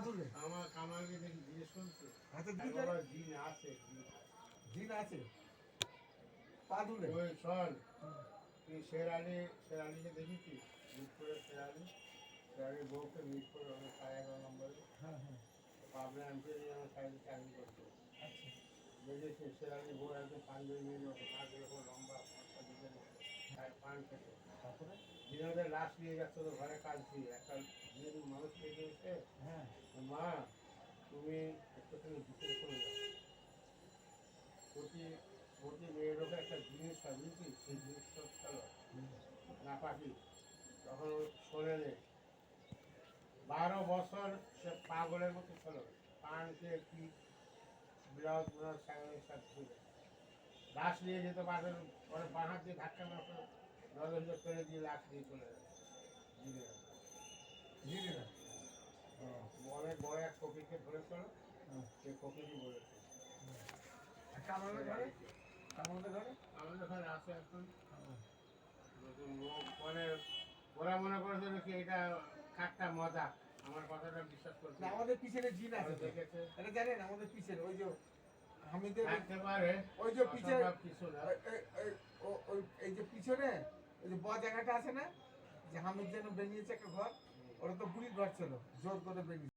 ধুলে আমার কামালকে দেখি জিজ্ঞেস করছে হাতে বাবা জিন আছে জিন আছে পা ধুলে ওই শোন তুই শের আলীকে দেখেছিস মিট করে শের আলীর বউকে মিট করে অনেক 11:30 নম্বরে হ্যাঁ হ্যাঁ পাবনা এমপিএ আমার সাইডে চাকরি করতো আচ্ছা দেখেছি শের আলীর বউ একদম পাঞ্জাবি মেয়ে মতো নাক এরকম লম্বা ফর্সা দিকে পান খেতে তারপরে দিনাদের লাশ নিয়ে যাচ্ছে তো ঘরে কাজ দিয়ে একটা দিন মানুষ থেকে এসে হ্যাঁ মা তুমি একটুখানি ভিতরে চলে যাও প্রতি প্রতি মেয়ের ওপরে একটা জিনিস হয় বুঝলি সেই জিনিসটা ছিল না পাখি তখন শোনে নেই 12 বছর সে পাগলের মতো ছিল পান খেয়ে কি ব্লাউজ ব্লাউজ সাইকেলের সাথে ছিল লাশ নিয়ে যেতে পারে পরে বাঁ হাত দিয়ে ধাক্কা মারতে দরজা ফেলে দিয়ে লাশ দিয়ে চলে যাবে জিরে জিরে না অনেক বড় এক ফকিরকে ধরেছিল সে ফকিরই বলেছে কামালের ঘরে কামালের ঘরে আমাদের ওখানে আছে এখন মানে ওরা মনে করেছিল কি এটা ঠাট্টা মজা আমার কথাটা বিশ্বাস করছে না, আমাদের পিছনে জিন আছে তো। দেখেছে এটা জানেন আমাদের পিছনে ওই যে হামিদের থাকতে পারে ওই যে পিছনে অসম্ভব কিছু না এই যে পিছনে ওই যে ব জায়গাটা আছে না যে হামিদ যেন বেরিয়েছে একটা ঘর ওরা তো বুড়ির ঘর ছিল জোর করে বেরিয়েছে